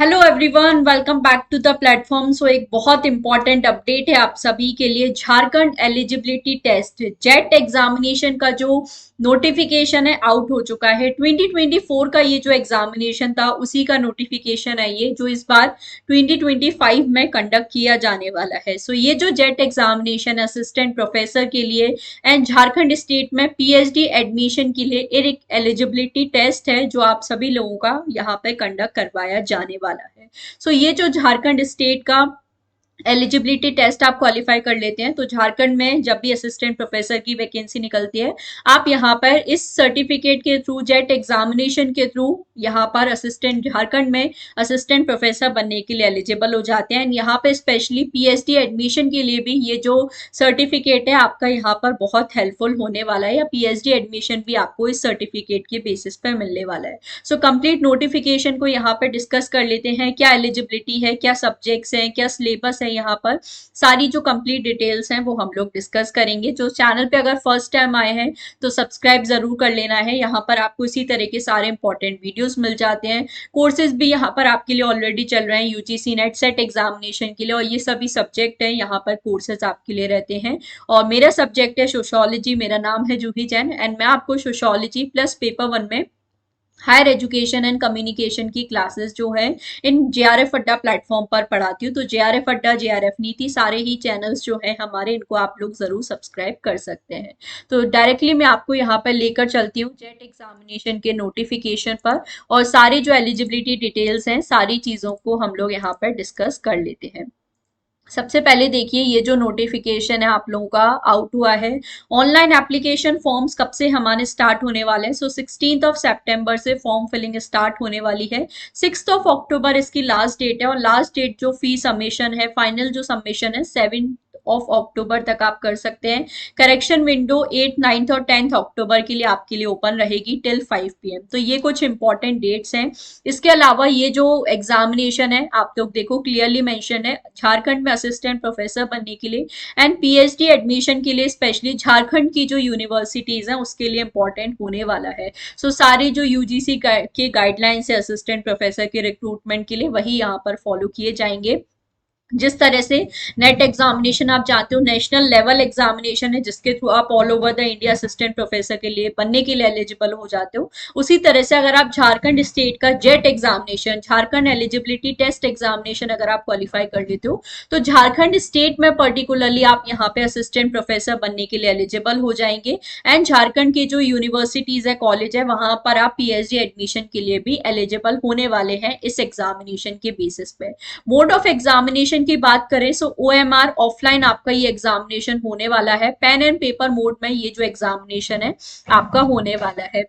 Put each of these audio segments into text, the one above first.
Hello everyone, welcome back to the platform. एक बहुत important update है आप सभी के लिए। Jharkhand eligibility test JET examination का जो नोटिफिकेशन है आउट हो चुका है। 2024 का ये जो एग्जामिनेशन था उसी का नोटिफिकेशन है ये, जो इस बार 2025 में कंडक्ट किया जाने वाला है। ये जो जेट एग्जामिनेशन असिस्टेंट प्रोफेसर के लिए एंड झारखंड स्टेट में पीएचडी एडमिशन के लिए एक एलिजिबिलिटी टेस्ट है जो आप सभी लोगों का यहाँ पे कंडक्ट करवाया जाने वाला है। ये जो झारखंड स्टेट का एलिजिबिलिटी टेस्ट आप क्वालिफाई कर लेते हैं तो झारखंड में जब भी असिस्टेंट प्रोफेसर की वैकेंसी निकलती है, आप यहाँ पर इस सर्टिफिकेट के थ्रू, जेट एग्जामिनेशन के थ्रू यहाँ पर असिस्टेंट झारखंड में असिस्टेंट प्रोफेसर बनने के लिए एलिजिबल हो जाते हैं। यहाँ पे स्पेशली पीएचडी एडमिशन के लिए भी ये जो सर्टिफिकेट है आपका यहाँ पर बहुत हेल्पफुल होने वाला है, या पीएचडी एडमिशन भी आपको इस सर्टिफिकेट के बेसिस पर मिलने वाला है। कंप्लीट नोटिफिकेशन को यहाँ पर डिस्कस कर लेते हैं। क्या एलिजिबिलिटी है, क्या सब्जेक्ट्स हैं, क्या सिलेबस है, यहाँ पर सारी जो कंप्लीट डिटेल्स हैं वो हम लोग डिस्कस करेंगे। जो चैनल पे अगर फर्स्ट टाइम आए हैं तो सब्सक्राइब जरूर कर लेना है। यहाँ पर आपको इसी तरह के सारे इंपॉर्टेंट वीडियोस मिल जाते हैं। कोर्सेज भी यहाँ पर आपके लिए ऑलरेडी चल रहे हैं यूजीसी नेट सेट एग्जामिनेशन के लिए, और ये सभी सब्जेक्ट हैं यहाँ पर कोर्सेज आपके लिए रहते हैं। और मेरा सब्जेक्ट है सोशियोलॉजी, मेरा नाम है जूही जैन, एंड मैं आपको सोशियोलॉजी प्लस पेपर वन में हायर एजुकेशन एंड कम्युनिकेशन की क्लासेस जो है इन जेआरएफ अड्डा प्लेटफॉर्म पर पढ़ाती हूँ। तो जेआरएफ अड्डा, जेआरएफ नीति, सारे ही चैनल्स जो है हमारे, इनको आप लोग जरूर सब्सक्राइब कर सकते हैं। तो डायरेक्टली मैं आपको यहाँ पर लेकर चलती हूँ जेट एग्जामिनेशन के नोटिफिकेशन पर, और सारी जो एलिजिबिलिटी डिटेल्स हैं सारी चीजों को हम लोग यहाँ पर डिस्कस कर लेते हैं। सबसे पहले देखिए, ये जो नोटिफिकेशन है आप लोगों का आउट हुआ है। ऑनलाइन एप्लीकेशन फॉर्म्स कब से हमारे स्टार्ट होने वाले हैं? 16 ऑफ सितंबर से फॉर्म फिलिंग स्टार्ट होने वाली है। 6 ऑफ अक्टूबर इसकी लास्ट डेट है, और लास्ट डेट जो फी सबमिशन है, फाइनल जो सबमिशन है 7 ऑफ अक्टूबर तक आप कर सकते हैं। करेक्शन विंडो 8, 9 और 10 अक्टूबर के लिए आपके लिए ओपन रहेगी टिल 5 PM। तो ये कुछ इंपॉर्टेंट डेट्स हैं। इसके अलावा ये जो एग्जामिनेशन है आप लोग देखो क्लियरली मेंशन है, झारखंड में असिस्टेंट प्रोफेसर बनने के लिए एंड पीएचडी एडमिशन के लिए स्पेशली झारखंड की जो यूनिवर्सिटीज हैं उसके लिए इंपॉर्टेंट होने वाला है। सारे जो यूजीसी के गाइडलाइंस है असिस्टेंट प्रोफेसर के रिक्रूटमेंट के लिए, वही यहाँ पर फॉलो किए जाएंगे। जिस तरह से नेट एग्जामिनेशन आप जानते हो नेशनल लेवल एग्जामिनेशन है, जिसके थ्रू आप all over the India assistant professor के लिए बनने के लिए एलिजिबल हो जाते हो, उसी तरह से अगर आप झारखंड स्टेट का JET examination, Jharkhand eligibility test examination अगर आप क्वालिफाई कर लेते हो तो झारखंड स्टेट में पर्टिकुलरली आप यहाँ पे असिस्टेंट प्रोफेसर बनने के लिए एलिजिबल हो जाएंगे। एंड झारखंड की जो यूनिवर्सिटीज है, कॉलेज है, वहां पर आप पीएचडी एडमिशन के लिए भी एलिजिबल होने वाले हैं इस एग्जामिनेशन के बेसिस पे। मोड ऑफ एग्जामिनेशन की बात करें सो ओएमआर ऑफलाइन आपका ये एग्जामिनेशन होने वाला है। पेन एंड पेपर मोड में ये जो एग्जामिनेशन है आपका होने वाला है।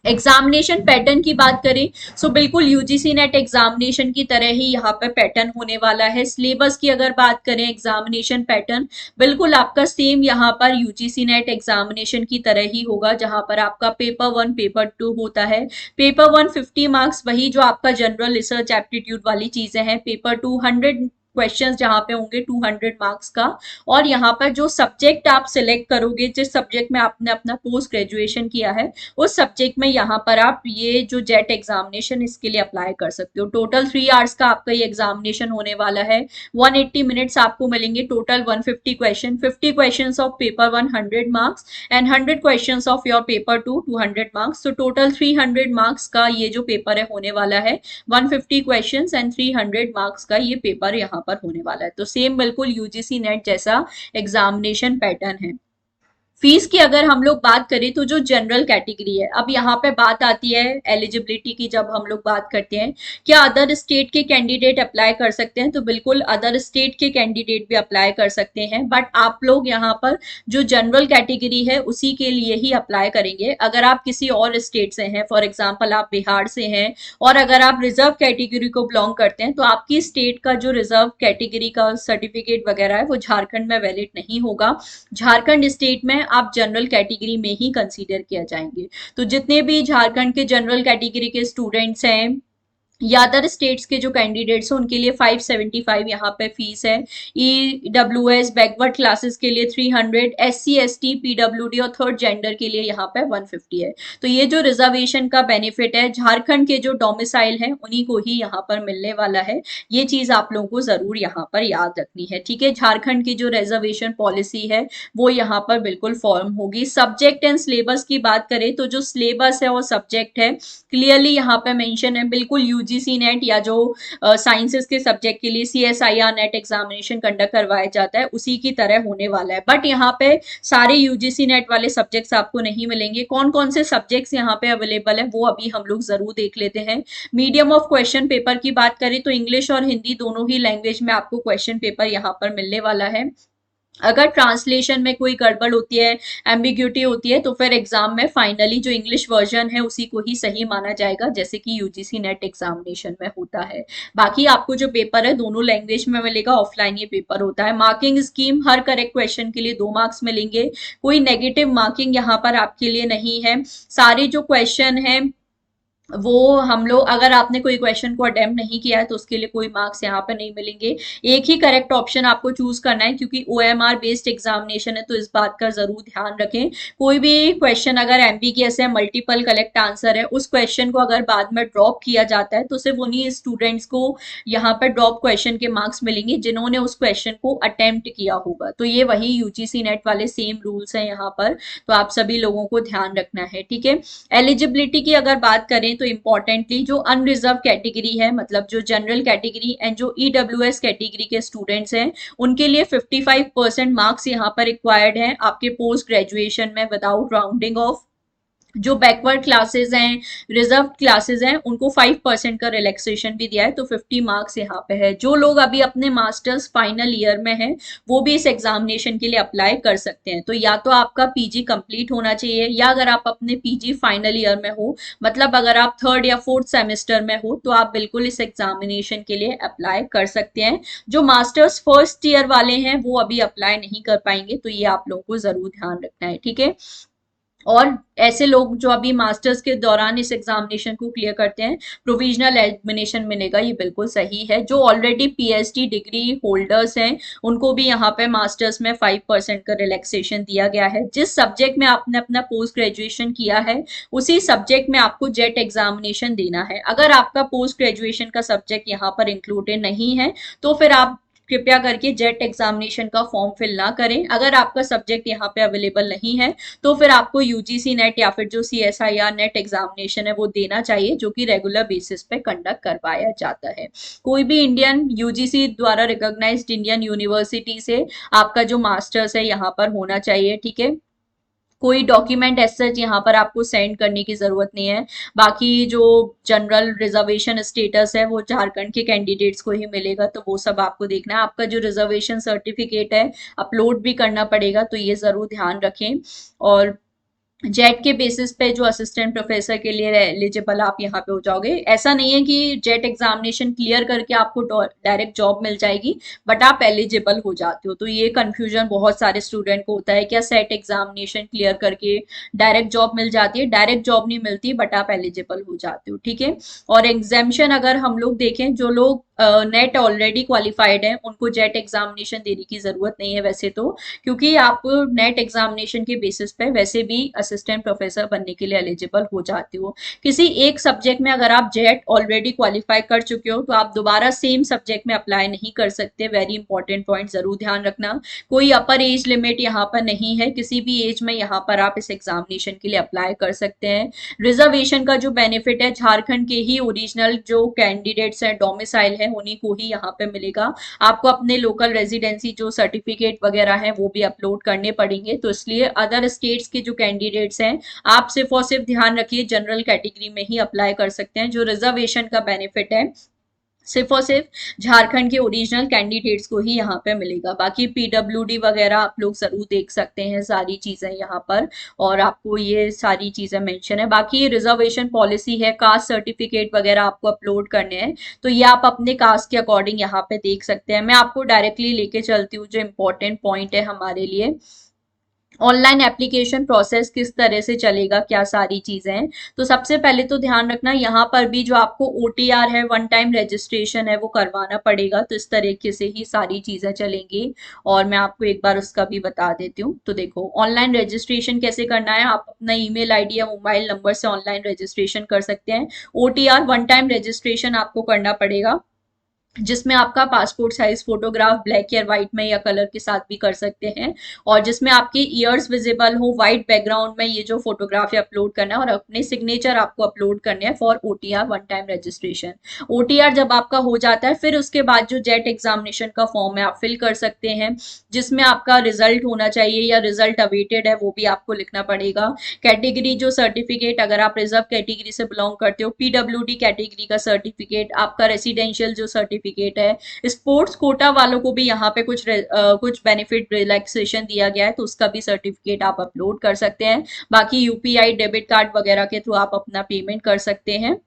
एग्जामिनेशन पैटर्न की बात करें सो बिल्कुल यूजीसी नेट एग्जामिनेशन की तरह ही यहाँ पे पैटर्न होने वाला है। सिलेबस की अगर बात करें, एग्जामिनेशन पैटर्न बिल्कुल आपका सेम यहाँ पर यूजीसी नेट एग्जामिनेशन की तरह ही होगा, जहां पर आपका पेपर वन, पेपर टू होता है। पेपर वन 50 मार्क्स, वही जो आपका जनरल रिसर्च एप्टीट्यूड वाली चीजें हैं। पेपर टू 100 क्वेश्चंस जहां पे होंगे 200 मार्क्स का। और यहाँ पर जो सब्जेक्ट आप सिलेक्ट करोगे, जिस सब्जेक्ट में आपने अपना पोस्ट ग्रेजुएशन किया है, उस सब्जेक्ट में यहाँ पर आप ये जो जेट एग्जामिनेशन इसके लिए अप्लाई कर सकते हो। टोटल 3 आवर्स का आपका ये एग्जामिनेशन होने वाला है। 180 मिनट्स आपको मिलेंगे। Total 150 question, 50 question of paper one 100 marks and 100 question of your paper two 200 marks. तो टोटल 300 मार्क्स का ये जो पेपर है होने वाला है। 150 क्वेश्चन एंड 300 मार्क्स का ये पेपर यहाँ पर होने वाला है। तो सेम बिल्कुल यूजीसी नेट जैसा एग्जामिनेशन पैटर्न है। फीस की अगर हम लोग बात करें तो जो जनरल कैटेगरी है, अब यहाँ पे बात आती है एलिजिबिलिटी की। जब हम लोग बात करते हैं क्या अदर स्टेट के कैंडिडेट अप्लाई कर सकते हैं, तो बिल्कुल अदर स्टेट के कैंडिडेट भी अप्लाई कर सकते हैं, बट आप लोग यहाँ पर जो जनरल कैटेगरी है उसी के लिए ही अप्लाई करेंगे। अगर आप किसी और स्टेट से हैं, फॉर एग्जाम्पल आप बिहार से हैं, और अगर आप रिजर्व कैटेगरी को बिलोंग करते हैं, तो आपकी स्टेट का जो रिजर्व कैटेगरी का सर्टिफिकेट वगैरह है वो झारखंड में वैलिड नहीं होगा। झारखंड स्टेट में आप जनरल कैटेगरी में ही कंसीडर किया जाएंगे। तो जितने भी झारखंड के जनरल कैटेगरी के स्टूडेंट्स हैं या अदर स्टेट्स के जो कैंडिडेट्स हैं उनके लिए 575 यहाँ पे फीस है। EWS बैकवर्ड क्लासेस के लिए 300, SC ST PWD और थर्ड जेंडर के लिए यहाँ पे 150 है। तो ये जो रिजर्वेशन का बेनिफिट है झारखंड के जो डोमिसाइल है उन्हीं को ही यहाँ पर मिलने वाला है। ये चीज आप लोगों को जरूर यहाँ पर याद रखनी है, ठीक है। झारखंड की जो रिजर्वेशन पॉलिसी है वो यहाँ पर बिल्कुल फॉर्म होगी। सब्जेक्ट एंड सिलेबस की बात करें तो जो सिलेबस है और सब्जेक्ट है क्लियरली यहाँ पे मेंशन है, बिल्कुल यूजीसी नेट या जो साइंसेस के सब्जेक्ट के लिए CSIR नेट एग्जामिनेशन कंडक्ट करवाया जाता है उसी की तरह होने वाला है। बट यहाँ पे सारे यूजीसी नेट वाले सब्जेक्ट्स आपको नहीं मिलेंगे। कौन कौन से सब्जेक्ट्स यहाँ पे अवेलेबल है वो अभी हम लोग जरूर देख लेते हैं। मीडियम ऑफ क्वेश्चन पेपर की बात करें तो इंग्लिश और हिंदी दोनों ही लैंग्वेज में आपको क्वेश्चन पेपर यहाँ पर मिलने वाला है। अगर ट्रांसलेशन में कोई गड़बड़ होती है, एम्बिग्यूटी होती है, तो फिर एग्जाम में फाइनली जो इंग्लिश वर्जन है उसी को ही सही माना जाएगा, जैसे कि यूजीसी नेट एग्जामिनेशन में होता है। बाकी आपको जो पेपर है दोनों लैंग्वेज में मिलेगा, ऑफलाइन ये पेपर होता है। मार्किंग स्कीम, हर करेक्ट क्वेश्चन के लिए 2 मार्क्स मिलेंगे, कोई नेगेटिव मार्किंग यहाँ पर आपके लिए नहीं है। सारे जो क्वेश्चन है वो हम लोग, अगर आपने कोई क्वेश्चन को अटेम्प्ट नहीं किया है तो उसके लिए कोई मार्क्स यहाँ पे नहीं मिलेंगे। एक ही करेक्ट ऑप्शन आपको चूज करना है, क्योंकि OMR बेस्ड एग्जामिनेशन है तो इस बात का जरूर ध्यान रखें। कोई भी क्वेश्चन अगर एमबीक्यूएस है, मल्टीपल करेक्ट आंसर है, उस क्वेश्चन को अगर बाद में ड्रॉप किया जाता है तो सिर्फ उन्हीं स्टूडेंट्स को यहाँ पर ड्रॉप क्वेश्चन के मार्क्स मिलेंगे जिन्होंने उस क्वेश्चन को अटेम्प्ट किया होगा। तो ये वही यूजीसी नेट वाले सेम रूल्स हैं यहाँ पर, तो आप सभी लोगों को ध्यान रखना है, ठीक है। एलिजिबिलिटी की अगर बात करें तो इंपॉर्टेंटली जो अनरिजर्व कैटेगरी है, मतलब जो जनरल कैटेगरी एंड जो EWS कैटेगरी के स्टूडेंट्स हैं उनके लिए 55% मार्क्स यहाँ पर रिक्वायर्ड है आपके पोस्ट ग्रेजुएशन में विदाउट राउंडिंग ऑफ। जो बैकवर्ड क्लासेस हैं, रिजर्व क्लासेस हैं, उनको 5% का रिलैक्सेशन भी दिया है, तो 50 मार्क्स यहाँ पे है। जो लोग अभी अपने मास्टर्स फाइनल ईयर में हैं वो भी इस एग्जामिनेशन के लिए अप्लाई कर सकते हैं। तो या तो आपका पीजी कंप्लीट होना चाहिए, या अगर आप अपने पीजी फाइनल ईयर में हो, मतलब अगर आप थर्ड या फोर्थ सेमेस्टर में हो, तो आप बिल्कुल इस एग्जामिनेशन के लिए अप्लाई कर सकते हैं। जो मास्टर्स फर्स्ट ईयर वाले हैं वो अभी अप्लाई नहीं कर पाएंगे, तो ये आप लोगों को जरूर ध्यान रखना है, ठीक है। और ऐसे लोग जो अभी मास्टर्स के दौरान इस एग्जामिनेशन को क्लियर करते हैं, प्रोविजनल एडमिशन मिलेगा, ये बिल्कुल सही है। जो ऑलरेडी पीएचडी डिग्री होल्डर्स हैं उनको भी यहाँ पे मास्टर्स में 5% का रिलैक्सेशन दिया गया है। जिस सब्जेक्ट में आपने अपना पोस्ट ग्रेजुएशन किया है उसी सब्जेक्ट में आपको जेट एग्जामिनेशन देना है। अगर आपका पोस्ट ग्रेजुएशन का सब्जेक्ट यहाँ पर इंक्लूडेड नहीं है तो फिर आप कृपया करके जेट एग्जामिनेशन का फॉर्म फिल ना करें। अगर आपका सब्जेक्ट यहाँ पे अवेलेबल नहीं है तो फिर आपको यूजीसी नेट या फिर जो CSIR नेट एग्जामिनेशन है वो देना चाहिए, जो कि रेगुलर बेसिस पे कंडक्ट करवाया जाता है। कोई भी इंडियन यूजीसी द्वारा रिकॉग्नाइज्ड इंडियन यूनिवर्सिटी से आपका जो मास्टर्स है यहाँ पर होना चाहिए, ठीक है। कोई डॉक्यूमेंट एज सच यहाँ पर आपको सेंड करने की जरूरत नहीं है। बाकी जो जनरल रिजर्वेशन स्टेटस है वो झारखंड के कैंडिडेट्स को ही मिलेगा, तो वो सब आपको देखना है। आपका जो रिजर्वेशन सर्टिफिकेट है अपलोड भी करना पड़ेगा, तो ये जरूर ध्यान रखें। और जेट के बेसिस पे जो असिस्टेंट प्रोफेसर के लिए एलिजिबल आप यहाँ पे हो जाओगे। ऐसा नहीं है कि जेट एग्जामिनेशन क्लियर करके आपको डायरेक्ट जॉब मिल जाएगी, बट आप एलिजिबल हो जाते हो। तो ये कंफ्यूजन बहुत सारे स्टूडेंट को होता है, क्या सेट एग्जामिनेशन क्लियर करके डायरेक्ट जॉब मिल जाती है? डायरेक्ट जॉब नहीं मिलती, बट आप एलिजिबल हो जाते हो, ठीक है। और एग्जामेशन अगर हम लोग देखें, जो लोग नेट ऑलरेडी क्वालिफाइड है उनको जेट एग्जामिनेशन देने की जरूरत नहीं है वैसे तो, क्योंकि आप नेट एग्जामिनेशन के बेसिस पे वैसे भी असिस्टेंट प्रोफेसर बनने के लिए एलिजिबल हो जाते हो। किसी एक सब्जेक्ट में अगर आप जेट ऑलरेडी क्वालिफाई कर चुके हो तो आप दोबारा सेम सब्जेक्ट में अप्लाई नहीं कर सकते। वेरी इंपॉर्टेंट पॉइंट जरूर ध्यान रखना। कोई अपर एज लिमिट यहाँ पर नहीं है, किसी भी एज में यहाँ पर आप इस एग्जामिनेशन के लिए अप्लाई कर सकते हैं। रिजर्वेशन का जो बेनिफिट है झारखंड के ही ओरिजिनल जो कैंडिडेट्स हैं, डोमिसाइल है, उन्हीं को ही यहाँ पे मिलेगा। आपको अपने लोकल रेजिडेंसी जो सर्टिफिकेट वगैरह है वो भी अपलोड करने पड़ेंगे, तो इसलिए अदर स्टेट्स के जो कैंडिडेट्स हैं आप सिर्फ और सिर्फ ध्यान रखिए जनरल कैटेगरी में ही अप्लाई कर सकते हैं। जो रिजर्वेशन का बेनिफिट है सिर्फ और सिर्फ झारखंड के ओरिजिनल कैंडिडेट्स को ही यहाँ पे मिलेगा। बाकी PWD वगैरह आप लोग जरूर देख सकते हैं, सारी चीजें यहाँ पर, और आपको ये सारी चीजें मेंशन है। बाकी रिजर्वेशन पॉलिसी है, कास्ट सर्टिफिकेट वगैरह आपको अपलोड करने हैं, तो ये आप अपने कास्ट के अकॉर्डिंग यहाँ पे देख सकते हैं। मैं आपको डायरेक्टली लेके चलती हूँ जो इम्पोर्टेंट पॉइंट है हमारे लिए। ऑनलाइन एप्लीकेशन प्रोसेस किस तरह से चलेगा, क्या सारी चीजें हैं। तो सबसे पहले तो ध्यान रखना यहाँ पर भी जो आपको ओटीआर है, वन टाइम रजिस्ट्रेशन है, वो करवाना पड़ेगा। तो इस तरीके से ही सारी चीजें चलेंगी। और मैं आपको एक बार उसका भी बता देती हूँ। तो देखो, ऑनलाइन रजिस्ट्रेशन कैसे करना है, आप अपना ईमेल आईडी या मोबाइल नंबर से ऑनलाइन रजिस्ट्रेशन कर सकते हैं। ओटीआर वन टाइम रजिस्ट्रेशन आपको करना पड़ेगा, जिसमें आपका पासपोर्ट साइज फोटोग्राफ ब्लैक या व्हाइट में या कलर के साथ भी कर सकते हैं, और जिसमें आपके ईयर्स विजिबल हो, व्हाइट बैकग्राउंड में ये जो फोटोग्राफ है अपलोड करना है, और अपने सिग्नेचर आपको अपलोड करने हैं for OTR one time registration. OTR जब आपका हो जाता है, फिर उसके बाद जो जेट एग्जामिनेशन का फॉर्म है आप फिल कर सकते हैं, जिसमें आपका रिजल्ट होना चाहिए या रिजल्ट अवेटेड है वो भी आपको लिखना पड़ेगा। कैटेगरी जो सर्टिफिकेट, अगर आप रिजर्व कैटेगरी से बिलोंग करते हो, पीडब्ल्यूडी कैटेगरी का सर्टिफिकेट, आपका रेसिडेंशियल जो सर्टिफिकेट है। स्पोर्ट्स कोटा वालों को भी यहाँ पे कुछ बेनिफिट रिलैक्सेशन दिया गया है, तो उसका भी सर्टिफिकेट आप अपलोड कर सकते हैं। बाकी यूपीआई डेबिट कार्ड वगैरह के थ्रू आप अपना पेमेंट कर सकते हैं।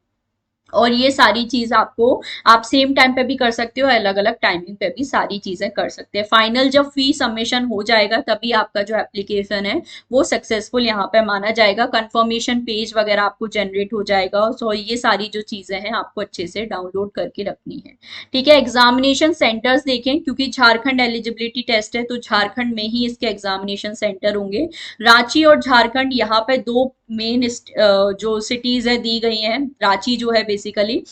और ये सारी चीज आपको, आप सेम टाइम पे भी कर सकते हो, अलग अलग टाइमिंग पे भी सारी चीजें कर सकते हैं। फाइनल जब फी सबमिशन हो जाएगा, तभी आपका जो एप्लीकेशन है वो सक्सेसफुल यहाँ पे माना जाएगा। कंफर्मेशन पेज वगैरह आपको जनरेट हो जाएगा। सो ये सारी जो चीजें हैं आपको अच्छे से डाउनलोड करके रखनी है। ठीक है, एग्जामिनेशन सेंटर्स देखें, क्योंकि झारखंड एलिजिबिलिटी टेस्ट है तो झारखंड में ही इसके एग्जामिनेशन सेंटर होंगे। रांची और झारखंड, यहाँ पे दो मेन जो सिटीज है दी गई हैं। रांची जो है बेसिकली,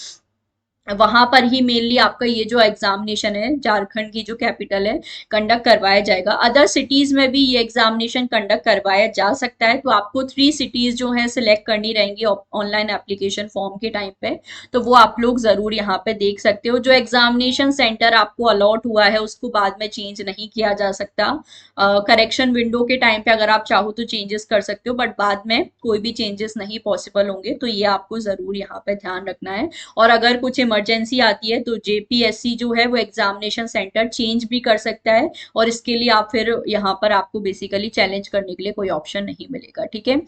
वहां पर ही मेनली आपका ये जो एग्जामिनेशन है, झारखंड की जो कैपिटल है, कंडक्ट करवाया जाएगा। अदर सिटीज में भी ये एग्जामिनेशन कंडक्ट करवाया जा सकता है। तो आपको 3 सिटीज जो है सिलेक्ट करनी रहेंगी ऑनलाइन एप्लीकेशन फॉर्म के टाइम पे। तो वो आप लोग जरूर यहाँ पे देख सकते हो। जो एग्जामिनेशन सेंटर आपको अलॉट हुआ है उसको बाद में चेंज नहीं किया जा सकता। करेक्शन विंडो के टाइम पे अगर आप चाहो तो चेंजेस कर सकते हो, बट बाद में कोई भी चेंजेस नहीं पॉसिबल होंगे। तो ये आपको जरूर यहाँ पे ध्यान रखना है। और अगर कुछ इमरजेंसी आती है तो जेपीएससी जो है वो एग्जामिनेशन सेंटर चेंज भी कर सकता है, और इसके लिए आप फिर यहाँ पर आपको बेसिकली चैलेंज करने के लिए कोई ऑप्शन नहीं मिलेगा। ठीक है।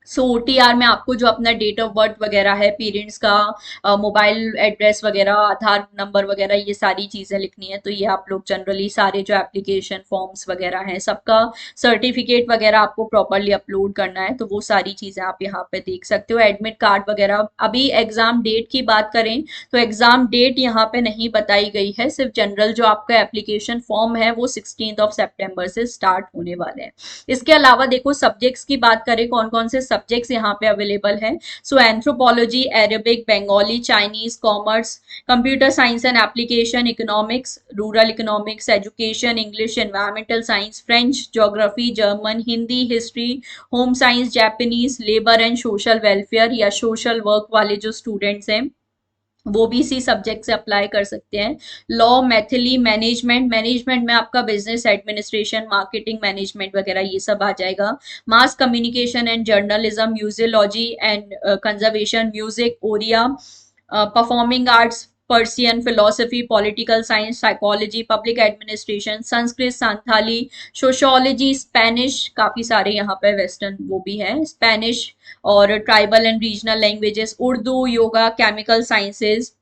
सो ओटीआर में आपको जो अपना डेट ऑफ बर्थ वगैरह है, पेरेंट्स का मोबाइल एड्रेस वगैरह, आधार नंबर वगैरह, ये सारी चीजें लिखनी है। तो ये आप लोग जनरली सारे जो एप्लीकेशन फॉर्म्स वगैरह हैं सबका सर्टिफिकेट वगैरह आपको प्रॉपरली अपलोड करना है। तो वो सारी चीजें आप यहाँ पे देख सकते हो। एडमिट कार्ड वगैरह, अभी एग्जाम डेट की बात करें तो एग्जाम डेट यहाँ पे नहीं बताई गई है, सिर्फ जनरल जो आपका एप्लीकेशन फॉर्म है वो 16 से स्टार्ट होने वाले हैं। इसके अलावा देखो, सब्जेक्ट्स की बात करें, कौन कौन से सब्जेक्ट्स यहाँ पे अवेलेबल हैं। So anthropology, Arabic, Bengali, Chinese, commerce, computer science and application, economics, rural economics, education, English, environmental science, French, geography, German, Hindi, history, home science, Japanese, labour and social welfare या सोशल वर्क वाले जो students हैं वो भी इसी subject से apply कर सकते हैं। लॉ, मैथिली, मैनेजमेंट, मैनेजमेंट में आपका बिजनेस एडमिनिस्ट्रेशन, मार्केटिंग मैनेजमेंट वगैरह ये सब आ जाएगा। Mass communication and journalism, museology and conservation, music, Oriya, performing arts, Persian, philosophy, political science, psychology, public administration, Sanskrit, Santhali, sociology, Spanish, काफी सारे यहाँ पे वेस्टर्न वो भी है, स्पेनिश, और tribal and regional languages, Urdu, yoga, chemical sciences,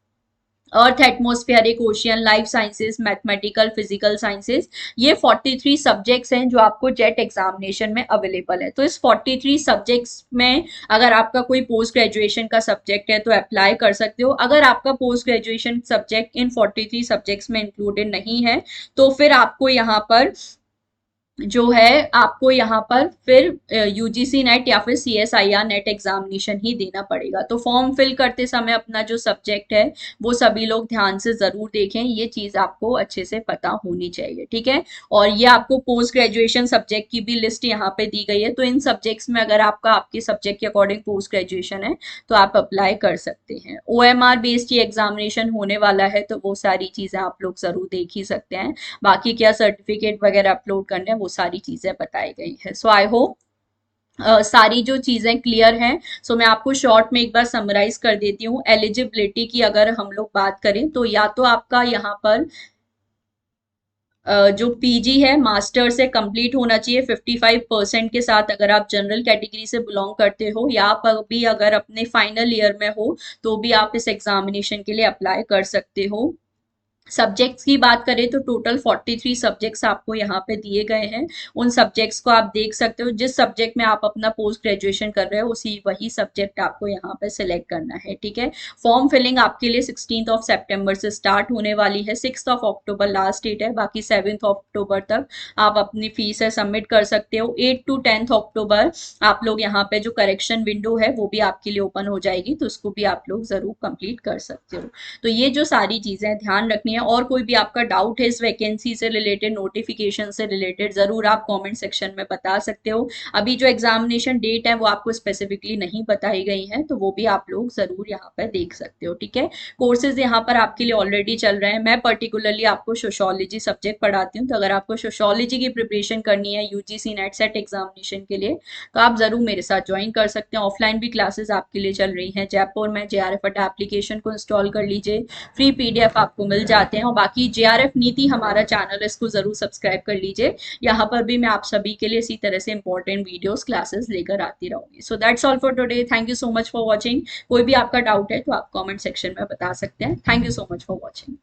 earth atmospheric, ocean, life sciences, mathematical, physical sciences. ये 43 subjects हैं जो आपको जेट एग्जामिनेशन में अवेलेबल है। तो इस 43 सब्जेक्ट्स में अगर आपका कोई पोस्ट ग्रेजुएशन का सब्जेक्ट है तो अप्लाई कर सकते हो। अगर आपका post graduation subject in 43 subjects में इंक्लूडेड नहीं है तो फिर आपको यहाँ पर जो है, आपको यहाँ पर फिर यूजीसी नेट या फिर सीएसआईआर नेट एग्जामिनेशन ही देना पड़ेगा। तो फॉर्म फिल करते समय अपना जो सब्जेक्ट है वो सभी लोग ध्यान से जरूर देखें, ये चीज आपको अच्छे से पता होनी चाहिए। ठीक है। और ये आपको पोस्ट ग्रेजुएशन सब्जेक्ट की भी लिस्ट यहाँ पे दी गई है। तो इन सब्जेक्ट्स में अगर आपका आपके सब्जेक्ट के अकॉर्डिंग पोस्ट ग्रेजुएशन है तो आप अप्लाई कर सकते हैं। ओएमआर बेस्ड ये एग्जामिनेशन होने वाला है, तो वो सारी चीजें आप लोग जरूर देख ही सकते हैं। बाकी क्या सर्टिफिकेट वगैरह अपलोड करने हैं वो सारी चीजें बताई गई है। सो आई होप सारी जो चीजें क्लियर हैं। सो मैं आपको शॉर्ट में एक बार समराइज कर देती हूँ। एलिजिबिलिटी की अगर हम लोग बात करें तो या तो आपका यहाँ पर जो पीजी है मास्टर से कंप्लीट होना चाहिए 55% के साथ, अगर आप जनरल कैटेगरी से बिलोंग करते हो, या आप अभी अगर अपने फाइनल ईयर में हो तो भी आप इस एग्जामिनेशन के लिए अप्लाई कर सकते हो। सब्जेक्ट्स की बात करें तो टोटल 43 सब्जेक्ट्स आपको यहाँ पे दिए गए हैं। उन सब्जेक्ट्स को आप देख सकते हो, जिस सब्जेक्ट में आप अपना पोस्ट ग्रेजुएशन कर रहे हो उसी वही सब्जेक्ट आपको यहाँ पे सिलेक्ट करना है, ठीक है। फॉर्म फिलिंग आपके लिए 16 सितंबर से स्टार्ट होने वाली है, 6 अक्टूबर लास्ट डेट है, बाकी 7 अक्टूबर तक आप अपनी फीस है सबमिट कर सकते हो। 8 to 10 अक्टूबर आप लोग यहाँ पे जो करेक्शन विंडो है वो भी आपके लिए ओपन हो जाएगी, तो उसको भी आप लोग जरूर कंप्लीट कर सकते हो। तो ये जो सारी चीजें ध्यान रखनी है, और कोई भी आपका डाउट है इस वैकेंसी से रिलेटेड, नोटिफिकेशन से रिलेटेड, जरूर आप कमेंट सेक्शन में बता सकते हो। अभी जो एग्जामिनेशन डेट है वो आपको स्पेसिफिकली नहीं बताई गई है, तो वो भी आप लोग जरूर यहाँ पर देख सकते हो, ठीक है। कोर्सेज यहाँ पर आपके लिए ऑलरेडी चल रहे हैं। मैं पर्टिकुलरली आपको सोशोलॉजी सब्जेक्ट पढ़ाती हूँ, तो अगर आपको सोशोलॉजी की प्रिपरेशन करनी है यूजीसी नेट सेट एग्जामिनेशन के लिए, तो आप जरूर मेरे साथ ज्वाइन कर सकते हैं। ऑफलाइन भी क्लासेस आपके लिए चल रही हैं जयपुर में। जेआरएफ अड्डा एप्लीकेशन को इंस्टॉल कर लीजिए, फ्री पीडीएफ आपको मिल जाते हैं। और बाकी जेआरएफ नीति हमारा चैनल है, इसको जरूर सब्सक्राइब कर लीजिए। यहाँ पर भी मैं आप सभी के लिए इसी तरह से इंपॉर्टेंट वीडियोस क्लासेस लेकर आती रहूंगी। So that's all for today, thank you so much for watching. कोई भी आपका डाउट है तो आप कॉमेंट सेक्शन में बता सकते हैं। Thank you so much for watching.